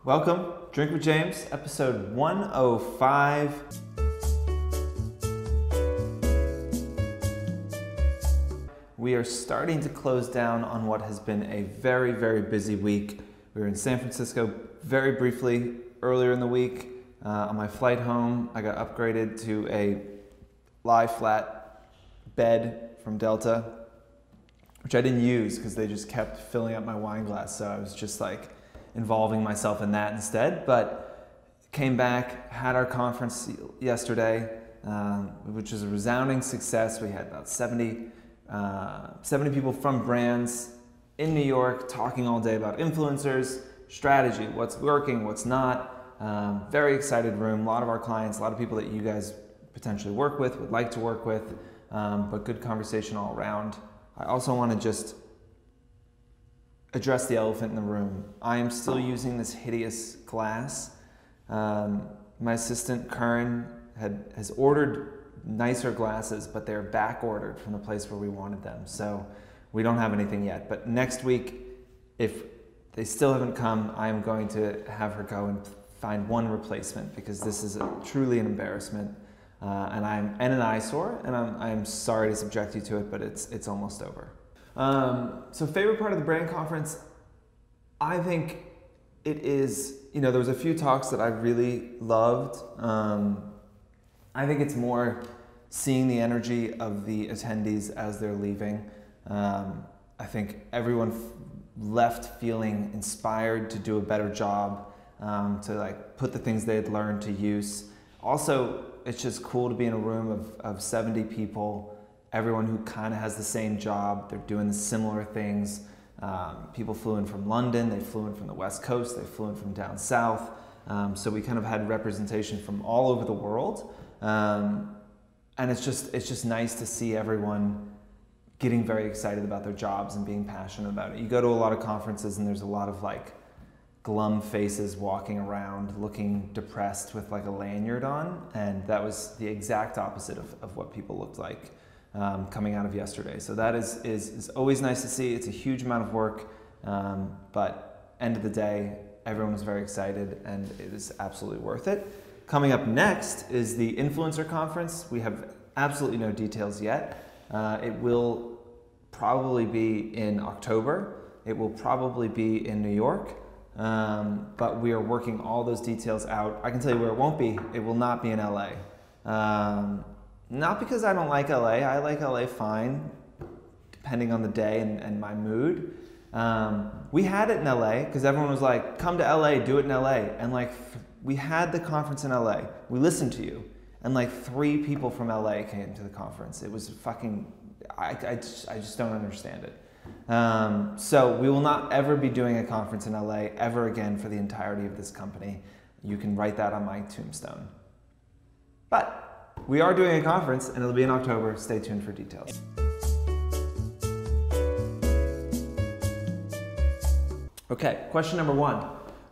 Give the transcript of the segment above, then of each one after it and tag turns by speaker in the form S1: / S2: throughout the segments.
S1: Welcome, Drink with James, episode 105. We are starting to close down on what has been a very, very busy week. We were in San Francisco very briefly earlier in the week. On my flight home, I got upgraded to a lie flat bed from Delta, which I didn't use because they just kept filling up my wine glass. So I was just like involving myself in that instead. But came back, had our conference yesterday, which was a resounding success. We had about 70 people from brands in New York talking all day about influencers, strategy, what's working, what's not. Very excited room. A lot of our clients, a lot of people that you guys potentially work with, would like to work with, but good conversation all around. I also want to just address the elephant in the room. I am still using this hideous glass. My assistant, Karen, has ordered nicer glasses, but they're back ordered from the place where we wanted them. So we don't have anything yet. But next week, if they still haven't come, I am going to have her go and find one replacement because this is truly an embarrassment. And an eyesore, and I'm sorry to subject you to it, but it's almost over. So favorite part of the brand conference, I think it is, there was a few talks that I really loved. I think it's more seeing the energy of the attendees as they're leaving. I think everyone left feeling inspired to do a better job, to like put the things they had learned to use. Also, it's just cool to be in a room of 70 people, everyone who kind of has the same job. They're doing the similar things. People flew in from London, they flew in from the West Coast, they flew in from down south. So we kind of had representation from all over the world. And it's just nice to see everyone getting very excited about their jobs and being passionate about it. You go to a lot of conferences and there's a lot of like glum faces walking around looking depressed with like a lanyard on, and that was the exact opposite of what people looked like coming out of yesterday. So that is always nice to see. It's a huge amount of work, but end of the day, everyone was very excited and it is absolutely worth it. Coming up next is the Influencer Conference. We have absolutely no details yet. It will probably be in October. It will probably be in New York. But we are working all those details out. I can tell you where it won't be. It will not be in LA. Not because I don't like LA. I like LA fine, depending on the day and my mood. We had it in LA because everyone was like, come to LA, do it in LA. And like, we had the conference in LA. We listened to you. And like 3 people from LA came to the conference. It was fucking, I just don't understand it. So we will not ever be doing a conference in LA ever again for the entirety of this company. You can write that on my tombstone. But we are doing a conference and it'll be in October. Stay tuned for details. Okay, question number 1.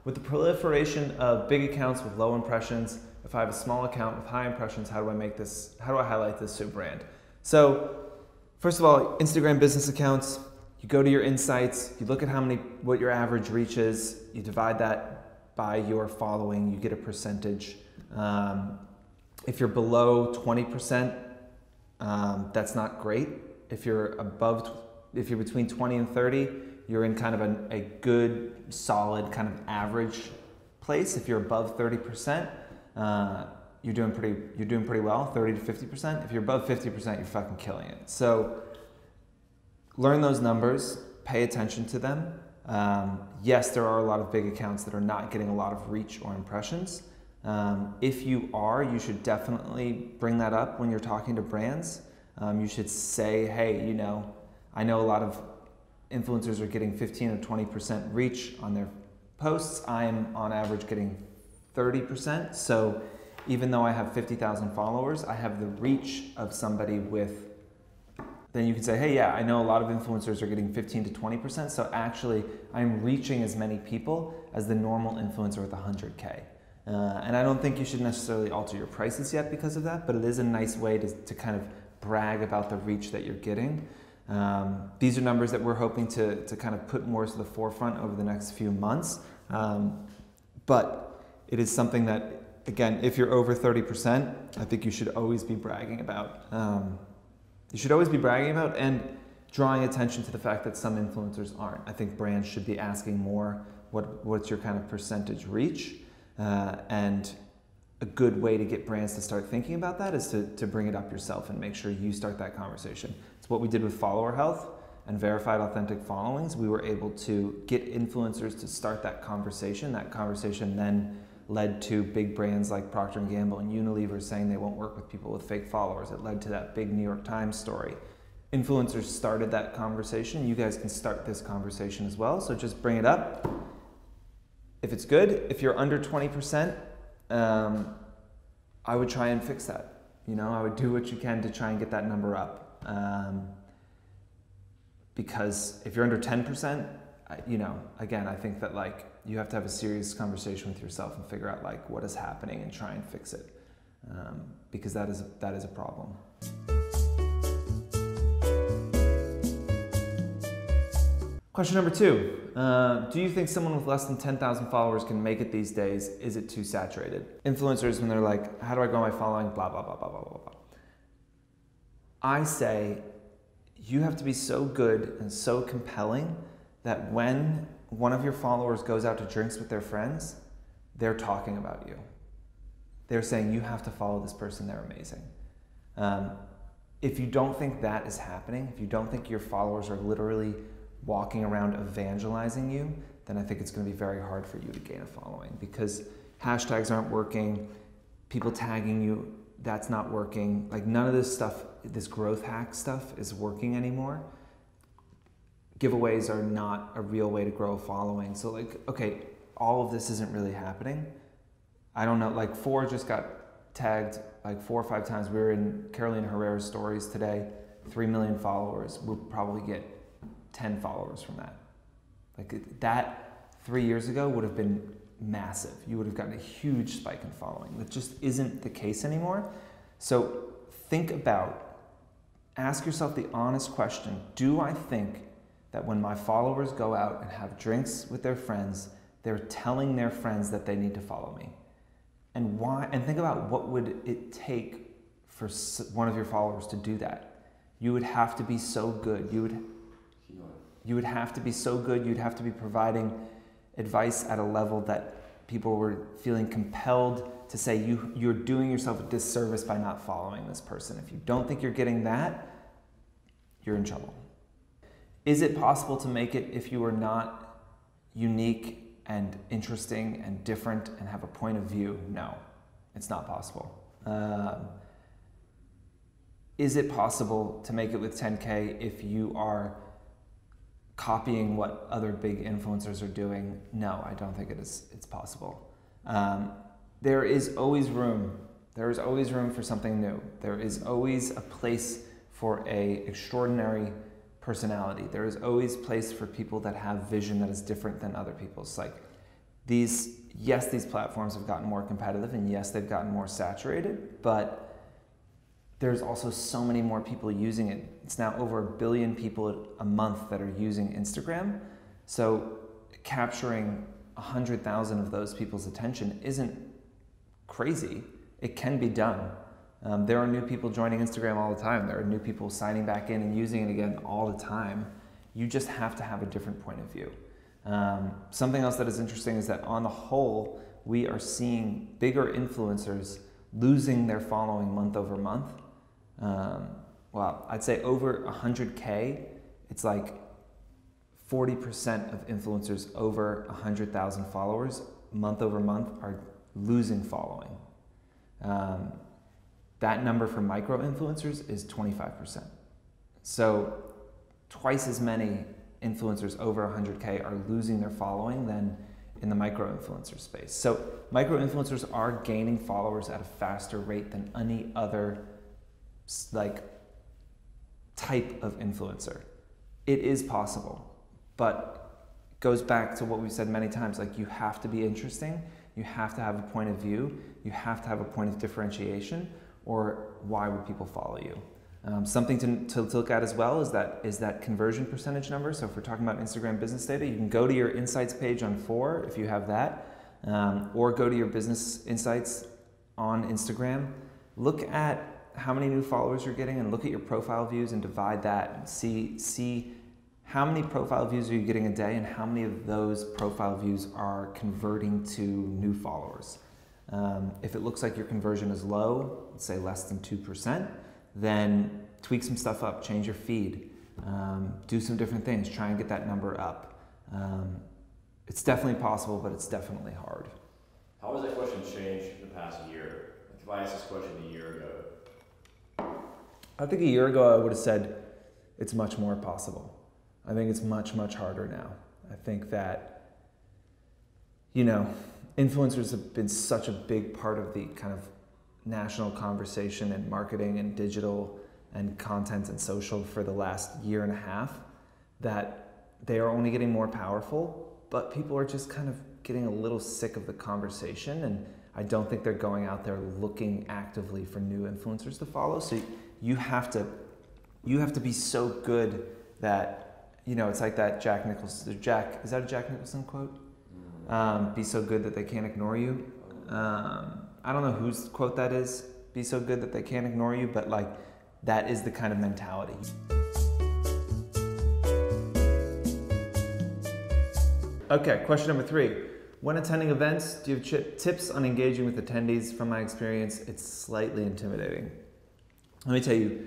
S1: With the proliferation of big accounts with low impressions, if I have a small account with high impressions, how do I highlight this to a brand? So first of all, Instagram business accounts, you go to your insights, you look at what your average reach is, you divide that by your following, you get a percentage. If you're below 20%, that's not great. If you're between 20 and 30, you're in kind of a good, solid kind of average place. If you're above 30%, you're doing pretty well, 30 to 50%. If you're above 50%, you're fucking killing it. So learn those numbers, pay attention to them. Yes, there are a lot of big accounts that are not getting a lot of reach or impressions. If you are, you should definitely bring that up when you're talking to brands. You should say, hey, I know a lot of influencers are getting 15 or 20% reach on their posts. I'm on average getting 30%. So even though I have 50,000 followers, I have the reach of somebody with, then you can say, hey, yeah, I know a lot of influencers are getting 15 to 20%. So actually I'm reaching as many people as the normal influencer with 100K. And I don't think you should necessarily alter your prices yet because of that, but it is a nice way to kind of brag about the reach that you're getting. These are numbers that we're hoping to kind of put more to the forefront over the next few months. But it is something that, again, if you're over 30%, I think you should always be bragging about. You should always be bragging about and drawing attention to the fact that some influencers aren't. I think brands should be asking more, what's your kind of percentage reach? And a good way to get brands to start thinking about that is to bring it up yourself and make sure you start that conversation. It's what we did with follower health and verified authentic followings. We were able to get influencers to start that conversation. That conversation then led to big brands like Procter & Gamble and Unilever saying they won't work with people with fake followers. It led to that big New York Times story. Influencers started that conversation. You guys can start this conversation as well. So just bring it up. If it's good, if you're under 20%, I would try and fix that. You know, I would do what you can to try and get that number up. Because if you're under 10%, you know, again, I think that like you have to have a serious conversation with yourself and figure out like what is happening and try and fix it. Because that is a problem. Question number 2, do you think someone with less than 10,000 followers can make it these days? Is it too saturated? Influencers, when they're like, how do I grow my following? Blah, blah, blah, blah, blah, blah, blah. I say you have to be so good and so compelling that when one of your followers goes out to drinks with their friends, they're talking about you. They're saying, you have to follow this person, they're amazing. If you don't think that is happening, if you don't think your followers are literally walking around evangelizing you, then I think it's going to be very hard for you to gain a following, because hashtags aren't working, people tagging you, that's not working. Like none of this stuff, this growth hack stuff is working anymore. Giveaways are not a real way to grow a following. So like, okay, all of this isn't really happening. I don't know, like Fohr just got tagged like 4 or 5 times. We were in Carolina Herrera's stories today, 3 million followers. We'll probably get 10 followers from that. Like that 3 years ago would have been massive. You would have gotten a huge spike in following. That just isn't the case anymore. So think about, ask yourself the honest question, do I think that when my followers go out and have drinks with their friends, they're telling their friends that they need to follow me? And why? And think about what would it take for one of your followers to do that. You would have to be so good. You would have to be so good. You'd have to be providing advice at a level that people were feeling compelled to say you're doing yourself a disservice by not following this person. If you don't think you're getting that, you're in trouble. Is it possible to make it if you are not unique and interesting and different and have a point of view? No, it's not possible. Is it possible to make it with 10K if you are copying what other big influencers are doing? No, I don't think it's possible. There is always room. There is always room for something new. There is always a place for an extraordinary personality. There is always place for people that have vision that is different than other people's. Like these platforms have gotten more competitive, and yes, they've gotten more saturated, but there's also so many more people using it. It's now over 1 billion people a month that are using Instagram. So capturing 100,000 of those people's attention isn't crazy. It can be done. There are new people joining Instagram all the time. There are new people signing back in and using it again all the time. You just have to have a different point of view. Something else that is interesting is that on the whole, we are seeing bigger influencers losing their following month over month. Well, I'd say over 100K, it's like 40% of influencers over 100,000 followers month over month are losing following. That number for micro influencers is 25%. So twice as many influencers over 100K are losing their following than in the micro influencer space. So micro influencers are gaining followers at a faster rate than any other like type of influencer. It is possible, but it goes back to what we've said many times, like you have to be interesting, you have to have a point of view, you have to have a point of differentiation, or why would people follow you? Something to look at as well is that conversion percentage number. So if we're talking about Instagram business data, you can go to your insights page on Fohr if you have that. Or go to your business insights on Instagram. Look at how many new followers you're getting and look at your profile views and divide that and see how many profile views are you getting a day and how many of those profile views are converting to new followers. If it looks like your conversion is low, let's say less than 2%, then tweak some stuff up, change your feed, do some different things, try and get that number up. It's definitely possible, but it's definitely hard.
S2: How has that question changed in the past year? Like if I asked this question a year ago.
S1: I think a year ago I would have said it's much more possible. I think it's much, much harder now. I think that, influencers have been such a big part of the kind of national conversation in marketing and digital and content and social for the last year and a half that they are only getting more powerful, but people are just kind of getting a little sick of the conversation, and I don't think they're going out there looking actively for new influencers to follow. So you have to be so good that, it's like that Jack Nicholson, is that a Jack Nicholson quote? Be so good that they can't ignore you. I don't know whose quote that is, be so good that they can't ignore you, but like that is the kind of mentality. Okay, question number 3. When attending events, do you have tips on engaging with attendees? From my experience, it's slightly intimidating. Let me tell you,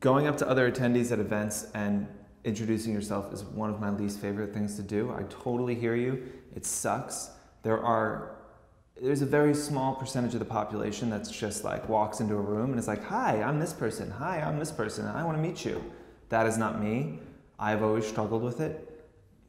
S1: going up to other attendees at events and introducing yourself is one of my least favorite things to do. I totally hear you. It sucks. There's a very small percentage of the population that's just like walks into a room and is like, hi, I'm this person. Hi, I'm this person. I want to meet you. That is not me. I've always struggled with it.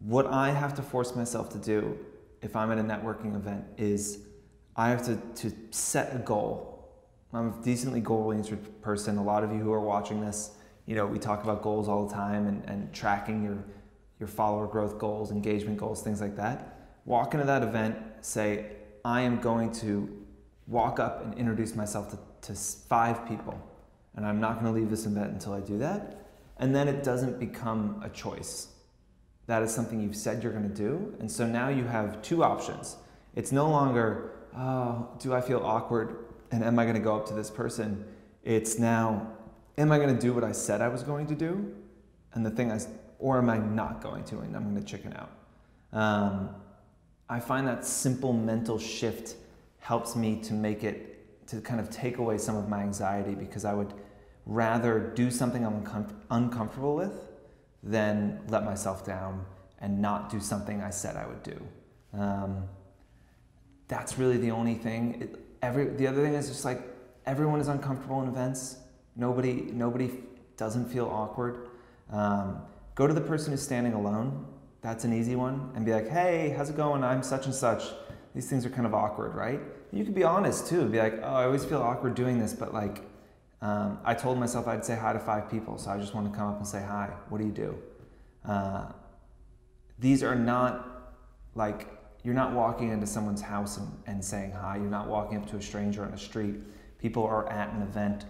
S1: What I have to force myself to do if I'm at a networking event is I have to set a goal. I'm a decently goal-oriented person. A lot of you who are watching this, we talk about goals all the time and tracking your follower growth goals, engagement goals, things like that. Walk into that event, say, I am going to walk up and introduce myself to 5 people, and I'm not going to leave this event until I do that. And then it doesn't become a choice. That is something you've said you're going to do, and so now you have 2 options. It's no longer, oh, do I feel awkward, and am I going to go up to this person? It's now, am I going to do what I said I was going to do, or am I not going to, and I'm going to chicken out. I find that simple mental shift helps me to kind of take away some of my anxiety, because I would rather do something I'm uncomfortable with than let myself down and not do something I said I would do. That's really the only thing. The other thing is just like everyone is uncomfortable in events. Nobody doesn't feel awkward. Go to the person who's standing alone. That's an easy one, and be like, hey, how's it going? I'm such and such. These things are kind of awkward, right? You could be honest too. Be like, oh, I always feel awkward doing this, but like, I told myself I'd say hi to 5 people, so I just want to come up and say hi. What do you do? These are not like, you're not walking into someone's house and saying hi. You're not walking up to a stranger on a street. People are at an event.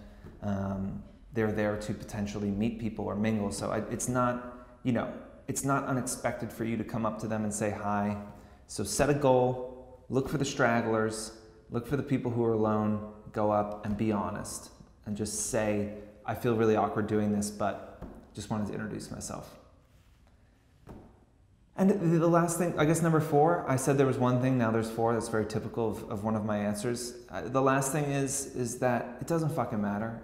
S1: They're there to potentially meet people or mingle. So it's not, it's not unexpected for you to come up to them and say hi. So set a goal, look for the stragglers, look for the people who are alone, go up and be honest. And just say, I feel really awkward doing this, but just wanted to introduce myself. And the last thing, I guess number 4, I said there was one thing, now there's 4. That's very typical of one of my answers. The last thing is that it doesn't fucking matter.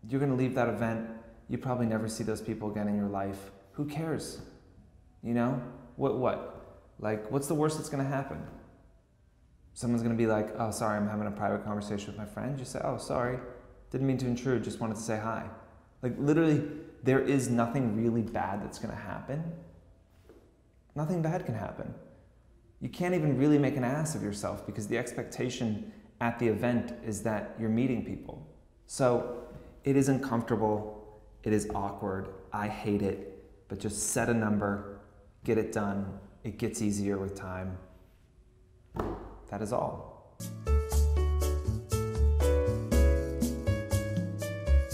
S1: You're gonna leave that event, you probably never see those people again in your life. Who cares? What? Like, what's the worst that's gonna happen? Someone's gonna be like, oh, sorry, I'm having a private conversation with my friend. You say, oh, sorry. Didn't mean to intrude, just wanted to say hi. Like literally, there is nothing really bad that's gonna happen. Nothing bad can happen. You can't even really make an ass of yourself because the expectation at the event is that you're meeting people. So it is uncomfortable, it is awkward, I hate it, but just set a number, get it done. It gets easier with time. That is all.